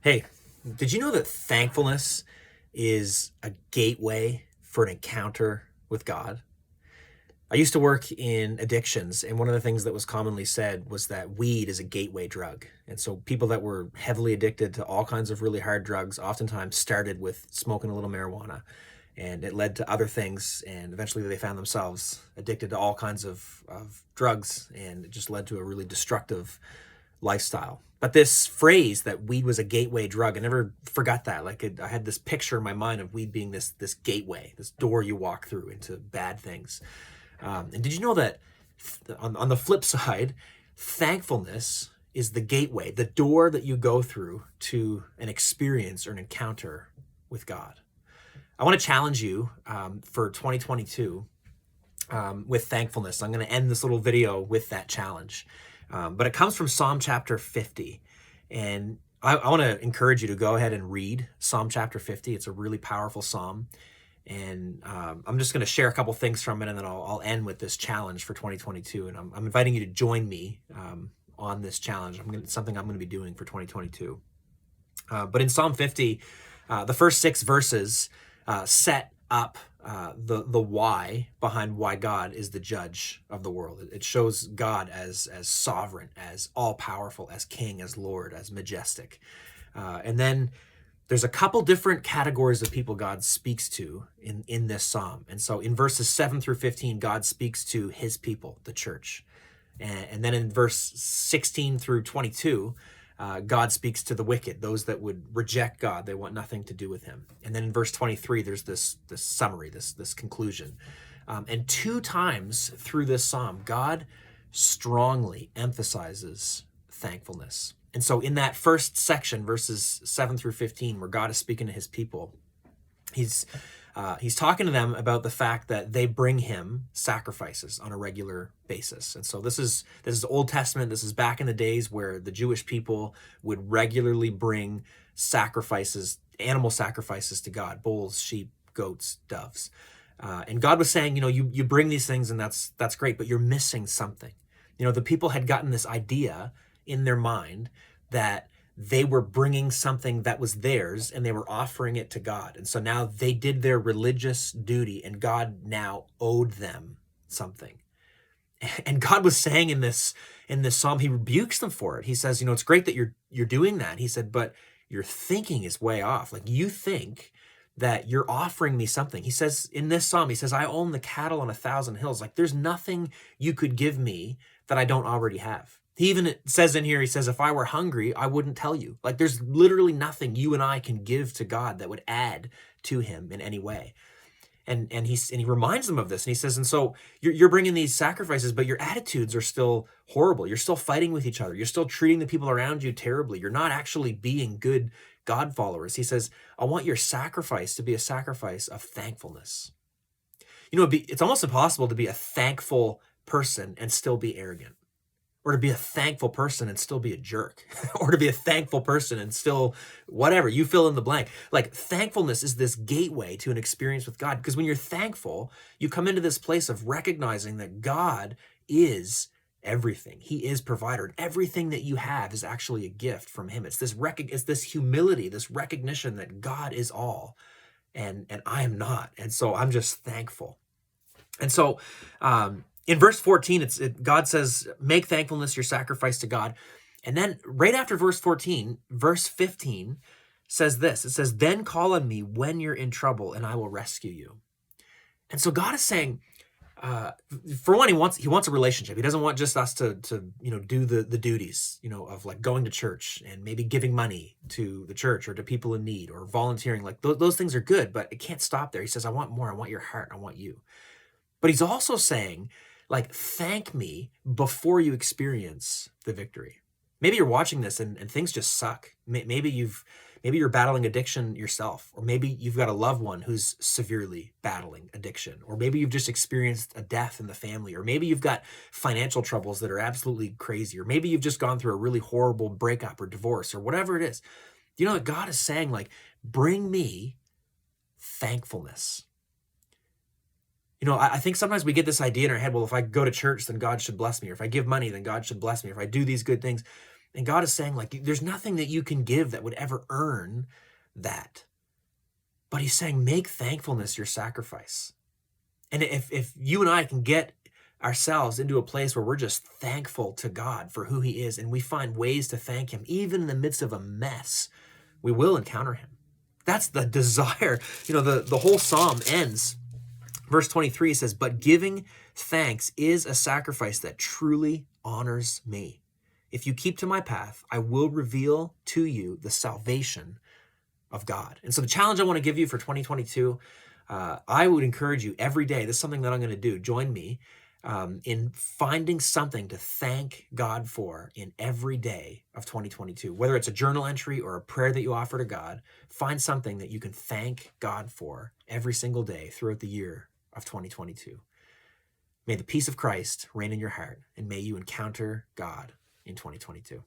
Hey, did you know that thankfulness is a gateway for an encounter with God? I used to work in addictions, and one of the things that was commonly said was that weed is a gateway drug. And so people that were heavily addicted to all kinds of really hard drugs oftentimes started with smoking a little marijuana, and it led to other things. And eventually they found themselves addicted to all kinds of drugs, and it just led to a really destructive lifestyle. But this phrase that weed was a gateway drug, I never forgot that. I had this picture in my mind of weed being this gateway, this door you walk through into bad things. And did you know that on the flip side, thankfulness is the gateway, the door that you go through to an experience or an encounter with God? I want to challenge you for 2022 with thankfulness. I'm going to end this little video with that challenge. But it comes from Psalm chapter 50. And I want to encourage you to go ahead and read Psalm chapter 50. It's a really powerful psalm. And I'm just going to share a couple things from it, and then I'll end with this challenge for 2022. And I'm inviting you to join me on this challenge. It's something I'm going to be doing for 2022. But in Psalm 50, the first 6 verses set up the why behind why God is the judge of the world. It shows God as sovereign, as all-powerful, as king, as Lord, as majestic. And then there's a couple different categories of people God speaks to in this psalm. And so in verses 7 through 15, God speaks to his people, the church. And then in verse 16 through 22, God speaks to the wicked, those that would reject God. They want nothing to do with him. And then in verse 23, there's this summary, this conclusion. And 2 times through this psalm, God strongly emphasizes thankfulness. And so in that first section, verses 7 through 15, where God is speaking to his people, he's talking to them about the fact that they bring him sacrifices on a regular basis. And so this is Old Testament. This is back in the days where the Jewish people would regularly bring sacrifices, animal sacrifices to God: bulls, sheep, goats, doves. And God was saying, you bring these things, and that's great, but you're missing something. The people had gotten this idea in their mind that they were bringing something that was theirs and they were offering it to God. And so now they did their religious duty, and God now owed them something. And God was saying in this psalm, he rebukes them for it. He says, it's great that you're doing that. He said, but your thinking is way off. Like, you think that you're offering me something. He says in this psalm, he says, I own the cattle on 1,000 hills. Like, there's nothing you could give me that I don't already have. He even says in here, he says, if I were hungry, I wouldn't tell you. Like, there's literally nothing you and I can give to God that would add to him in any way. And he reminds them of this. And he says, and so you're bringing these sacrifices, but your attitudes are still horrible. You're still fighting with each other. You're still treating the people around you terribly. You're not actually being good God followers. He says, I want your sacrifice to be a sacrifice of thankfulness. It's almost impossible to be a thankful person and still be arrogant, or to be a thankful person and still be a jerk, or to be a thankful person and still whatever, you fill in the blank. Like, thankfulness is this gateway to an experience with God, because when you're thankful, you come into this place of recognizing that God is everything. He is provider. And everything that you have is actually a gift from him. It's this humility, this recognition that God is all and I am not. And so I'm just thankful. And so, in verse 14, God says, make thankfulness your sacrifice to God. And then right after verse 14, verse 15 says this. It says, then call on me when you're in trouble and I will rescue you. And so God is saying, for one, he wants a relationship. He doesn't want just us to do the duties, of like going to church and maybe giving money to the church or to people in need or volunteering. Like those things are good, but it can't stop there. He says, I want more. I want your heart. I want you. But he's also saying, like, thank me before you experience the victory. Maybe you're watching this and things just suck. Maybe you're battling addiction yourself, or maybe you've got a loved one who's severely battling addiction, or maybe you've just experienced a death in the family, or maybe you've got financial troubles that are absolutely crazy, or maybe you've just gone through a really horrible breakup or divorce or whatever it is. That God is saying, like, bring me thankfulness. I think sometimes we get this idea in our head, well, if I go to church, then God should bless me. Or if I give money, then God should bless me. Or if I do these good things. And God is saying, like, there's nothing that you can give that would ever earn that. But he's saying, make thankfulness your sacrifice. And if you and I can get ourselves into a place where we're just thankful to God for who he is, and we find ways to thank him, even in the midst of a mess, we will encounter him. That's the desire. The whole psalm ends. Verse 23 says, but giving thanks is a sacrifice that truly honors me. If you keep to my path, I will reveal to you the salvation of God. And so the challenge I want to give you for 2022, I would encourage you every day, this is something that I'm going to do, join me in finding something to thank God for in every day of 2022. Whether it's a journal entry or a prayer that you offer to God, find something that you can thank God for every single day throughout the year of 2022. May the peace of Christ reign in your heart, and may you encounter God in 2022.